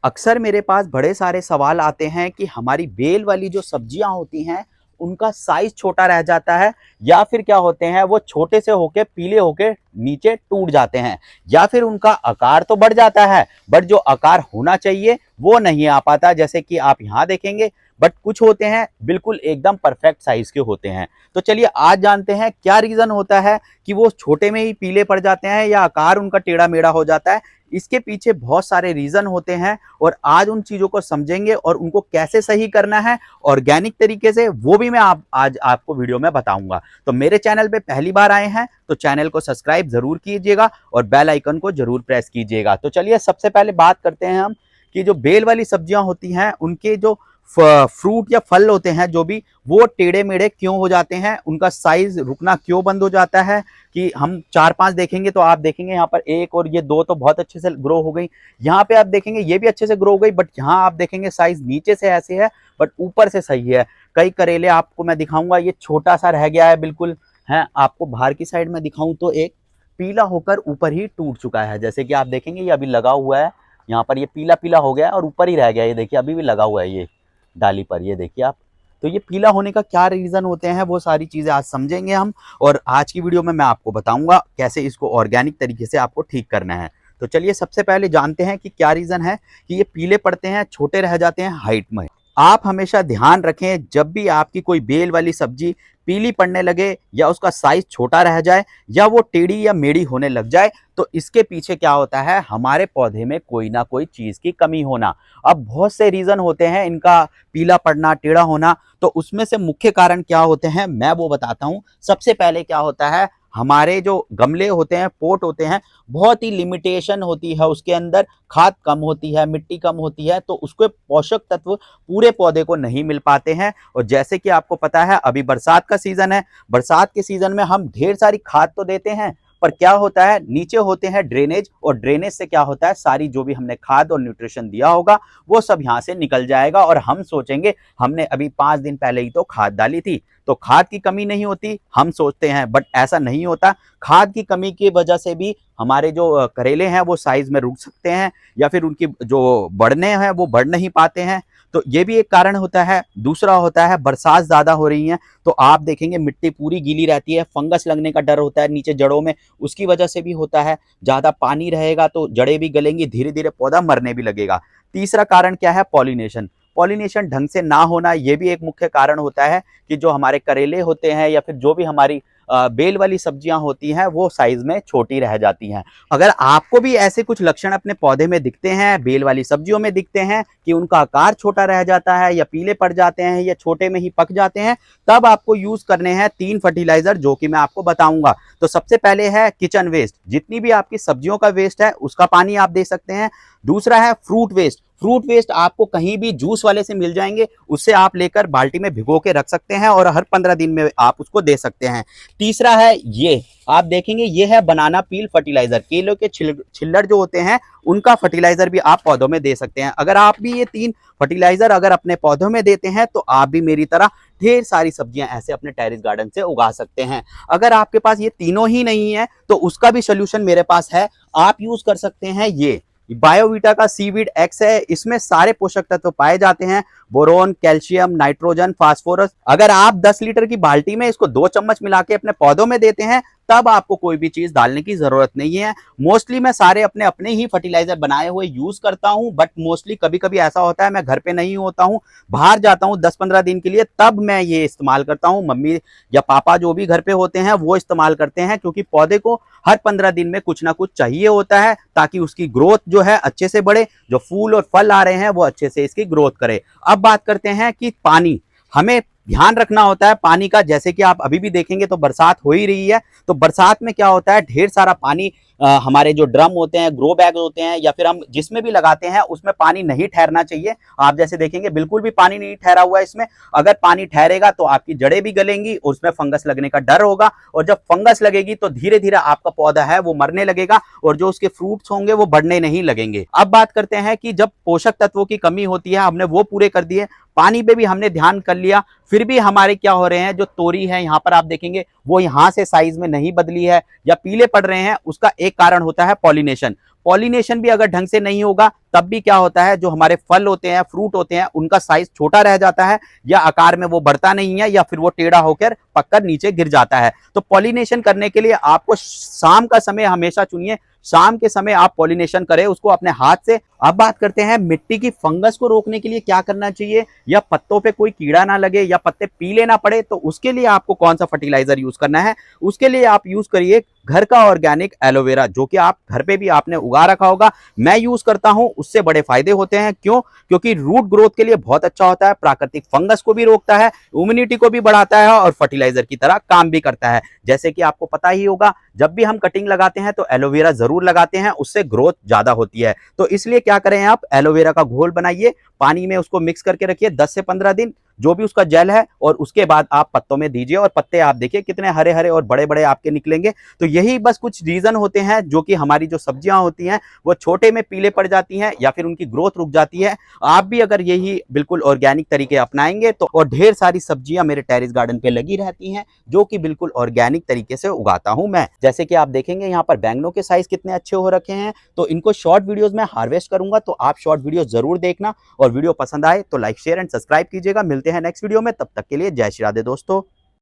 अक्सर मेरे पास बड़े सारे सवाल आते हैं कि हमारी बेल वाली जो सब्जियां होती हैं उनका साइज छोटा रह जाता है या फिर क्या होते हैं वो छोटे से होके पीले होके नीचे टूट जाते हैं या फिर उनका आकार तो बढ़ जाता है बट जो आकार होना चाहिए वो नहीं आ पाता, जैसे कि आप यहाँ देखेंगे। बट कुछ होते हैं बिल्कुल एकदम परफेक्ट साइज के होते हैं। तो चलिए आज जानते हैं क्या रीजन होता है कि वो छोटे में ही पीले पड़ जाते हैं या आकार उनका टेढ़ा मेढ़ा हो जाता है। इसके पीछे बहुत सारे रीजन होते हैं और आज उन चीजों को समझेंगे और उनको कैसे सही करना है ऑर्गेनिक तरीके से, वो भी मैं आज आपको वीडियो में बताऊंगा। तो मेरे चैनल पे पहली बार आए हैं तो चैनल को सब्सक्राइब जरूर कीजिएगा और बेल आइकन को जरूर प्रेस कीजिएगा। तो चलिए सबसे पहले बात करते हैं हम कि जो बेल वाली सब्जियां होती हैं उनके जो फ्रूट या फल होते हैं जो भी वो टेढ़े मेढ़े क्यों हो जाते हैं, उनका साइज रुकना क्यों बंद हो जाता है। कि हम 4-5 देखेंगे तो आप देखेंगे यहाँ पर एक और ये दो तो बहुत अच्छे से ग्रो हो गई, यहाँ पे आप देखेंगे ये भी अच्छे से ग्रो हो गई, बट यहाँ आप देखेंगे साइज नीचे से ऐसे है बट ऊपर से सही है। कई करेले आपको मैं दिखाऊंगा ये छोटा सा रह गया है बिल्कुल है। आपको बाहर की साइड में दिखाऊं तो एक पीला होकर ऊपर ही टूट चुका है, जैसे कि आप देखेंगे ये अभी लगा हुआ है, यहाँ पर ये पीला पीला हो गया और ऊपर ही रह गया। ये देखिए अभी भी लगा हुआ है ये डाली पर, ये देखिए आप। तो ये पीला होने का क्या रीजन होते हैं वो सारी चीजें आज समझेंगे हम और आज की वीडियो में मैं आपको बताऊंगा कैसे इसको ऑर्गेनिक तरीके से आपको ठीक करना है। तो चलिए सबसे पहले जानते हैं कि क्या रीजन है कि ये पीले पड़ते हैं, छोटे रह जाते हैं हाइट में। आप हमेशा ध्यान रखें जब भी आपकी कोई बेल वाली सब्जी पीली पड़ने लगे या उसका साइज छोटा रह जाए या वो टेढ़ी या मेढ़ी होने लग जाए तो इसके पीछे क्या होता है, हमारे पौधे में कोई ना कोई चीज की कमी होना। अब बहुत से रीजन होते हैं इनका पीला पड़ना टेढ़ा होना, तो उसमें से मुख्य कारण क्या होते हैं मैं वो बताता हूं। सबसे पहले क्या होता है, हमारे जो गमले होते हैं पोट होते हैं बहुत ही लिमिटेशन होती है, उसके अंदर खाद कम होती है, मिट्टी कम होती है, तो उसके पोषक तत्व पूरे पौधे को नहीं मिल पाते हैं। और जैसे कि आपको पता है अभी बरसात का सीजन है, बरसात के सीजन में हम ढेर सारी खाद तो देते हैं पर क्या होता है नीचे होते हैं ड्रेनेज, और ड्रेनेज से क्या होता है सारी जो भी हमने खाद और न्यूट्रिशन दिया होगा वो सब यहाँ से निकल जाएगा और हम सोचेंगे हमने अभी 5 दिन पहले ही तो खाद डाली थी तो खाद की कमी नहीं होती, हम सोचते हैं, बट ऐसा नहीं होता। खाद की कमी की वजह से भी हमारे जो करेले हैं वो साइज में रुक सकते हैं या फिर उनकी जो बढ़ने हैं वो बढ़ नहीं पाते हैं, तो ये भी एक कारण होता है। दूसरा होता है बरसात ज्यादा हो रही है तो आप देखेंगे मिट्टी पूरी गीली रहती है, फंगस लगने का डर होता है नीचे जड़ों में, उसकी वजह से भी होता है। ज्यादा पानी रहेगा तो जड़ें भी गलेंगी, धीरे धीरे पौधा मरने भी लगेगा। तीसरा कारण क्या है, पॉलिनेशन। पॉलिनेशन ढंग से ना होना ये भी एक मुख्य कारण होता है कि जो हमारे करेले होते हैं या फिर जो भी हमारी बेल वाली सब्जियां होती हैं वो साइज में छोटी रह जाती हैं। अगर आपको भी ऐसे कुछ लक्षण अपने पौधे में दिखते हैं, बेल वाली सब्जियों में दिखते हैं कि उनका आकार छोटा रह जाता है या पीले पड़ जाते हैं या छोटे में ही पक जाते हैं, तब आपको यूज करने हैं 3 फर्टिलाइजर जो कि मैं आपको बताऊंगा। तो सबसे पहले है किचन वेस्ट, जितनी भी आपकी सब्जियों का वेस्ट है उसका पानी आप दे सकते हैं। दूसरा है फ्रूट वेस्ट, फ्रूट वेस्ट आपको कहीं भी जूस वाले से मिल जाएंगे, उससे आप लेकर बाल्टी में भिगो के रख सकते हैं और हर 15 दिन में आप उसको दे सकते हैं। तीसरा है ये आप देखेंगे ये है बनाना पील फर्टिलाइजर, केलों के छिल्लड़ जो होते हैं उनका फर्टिलाइजर भी आप पौधों में दे सकते हैं। अगर आप भी ये 3 फर्टिलाइजर अगर अपने पौधों में देते हैं तो आप भी मेरी तरह ढेर सारी सब्जियां ऐसे अपने टेरेस गार्डन से उगा सकते हैं। अगर आपके पास ये तीनों ही नहीं है तो उसका भी सोल्यूशन मेरे पास है, आप यूज कर सकते हैं ये बायोवीटा का सीवीड एक्स है, इसमें सारे पोषक तत्व पाए जाते हैं, बोरोन, कैल्शियम, नाइट्रोजन, फास्फोरस। अगर आप 10 लीटर की बाल्टी में इसको 2 चम्मच मिला के अपने पौधों में देते हैं तब आपको कोई भी चीज डालने की जरूरत नहीं है। मोस्टली मैं सारे अपने अपने ही फर्टिलाइजर बनाए हुए यूज करता हूं, बट मोस्टली कभी कभी ऐसा होता है मैं घर पे नहीं होता हूं, बाहर जाता हूं 10-15 दिन के लिए, तब मैं ये इस्तेमाल करता हूं। मम्मी या पापा जो भी घर पे होते हैं वो इस्तेमाल करते हैं, क्योंकि पौधे को हर 15 दिन में कुछ ना कुछ चाहिए होता है ताकि उसकी ग्रोथ जो है अच्छे से बढ़े, जो फूल और फल आ रहे हैं वो अच्छे से इसकी ग्रोथ करे। अब बात करते हैं कि पानी हमें ध्यान रखना होता है पानी का। जैसे कि आप अभी भी देखेंगे तो बरसात हो ही रही है, तो बरसात में क्या होता है ढेर सारा पानी हमारे जो ड्रम होते हैं, ग्रो बैग होते हैं या फिर हम जिसमें भी लगाते हैं उसमें पानी नहीं ठहरना चाहिए। आप जैसे देखेंगे बिल्कुल भी पानी नहीं ठहरा हुआ है इसमें, अगर पानी ठहरेगा तो आपकी जड़ें भी गलेंगी, उसमें फंगस लगने का डर होगा, और जब फंगस लगेगी तो धीरे धीरे आपका पौधा है वो मरने लगेगा और जो उसके फ्रूट्स होंगे वो बढ़ने नहीं लगेंगे। अब बात करते हैं कि जब पोषक तत्वों की कमी होती है हमने वो पूरे कर दिए, पानी पे भी हमने ध्यान कर लिया, फिर भी हमारे क्या हो रहे हैं, जो तोरी है यहाँ पर आप देखेंगे वो यहाँ से साइज में नहीं बदली है या पीले पड़ रहे हैं, उसका एक कारण होता है पॉलिनेशन। पॉलिनेशन भी अगर ढंग से नहीं होगा तब भी क्या होता है, जो हमारे फल होते हैं, फ्रूट होते हैं, उनका साइज छोटा रह जाता है या आकार में वो बढ़ता नहीं है या फिर वो टेढ़ा होकर पककर नीचे गिर जाता है। तो पॉलिनेशन करने के लिए आपको शाम का समय हमेशा चुनिए, शाम के समय आप पॉलिनेशन करें उसको अपने हाथ से। अब बात करते हैं मिट्टी की फंगस को रोकने के लिए क्या करना चाहिए, या पत्तों पे कोई कीड़ा ना लगे या पत्ते पीले ना पड़े, तो उसके लिए आपको कौन सा फर्टिलाइजर यूज करना है। उसके लिए आप यूज करिए घर का ऑर्गेनिक एलोवेरा, जो कि आप घर पे भी आपने उगा रखा होगा। मैं यूज करता हूं, उससे बड़े फायदे होते हैं। क्यों? क्योंकि रूट ग्रोथ के लिए बहुत अच्छा होता है, प्राकृतिक फंगस को भी रोकता है, इम्यूनिटी को भी बढ़ाता है और फर्टिलाइजर की तरह काम भी करता है। जैसे कि आपको पता ही होगा, जब भी हम कटिंग लगाते हैं तो एलोवेरा जरूर लगाते हैं, उससे ग्रोथ ज्यादा होती है। तो इसलिए क्या करें, आप एलोवेरा का घोल बनाइए, पानी में उसको मिक्स करके रखिए 10 से 15 दिन, जो भी उसका जेल है, और उसके बाद आप पत्तों में दीजिए और पत्ते आप देखिए कितने हरे हरे और बड़े बड़े आपके निकलेंगे। तो यही बस कुछ रीजन होते हैं जो कि हमारी जो सब्जियां होती हैं वो छोटे में पीले पड़ जाती हैं या फिर उनकी ग्रोथ रुक जाती है। आप भी अगर यही बिल्कुल ऑर्गेनिक तरीके अपनाएंगे तो, और ढेर सारी सब्जियां मेरे टेरेस गार्डन पे लगी रहती हैं जो कि बिल्कुल ऑर्गेनिक तरीके से उगाता हूं मैं। जैसे कि आप देखेंगे यहाँ पर बैंगनों के साइज कितने अच्छे हो रखे हैं। तो इनको शॉर्ट वीडियोस में हार्वेस्ट करूंगा, तो आप शॉर्ट वीडियो जरूर देखना, और वीडियो पसंद आए तो लाइक शेयर एंड सब्सक्राइब कीजिएगा। मिलते हैं नेक्स्ट वीडियो में, तब तक के लिए जय श्री राधे दोस्तों।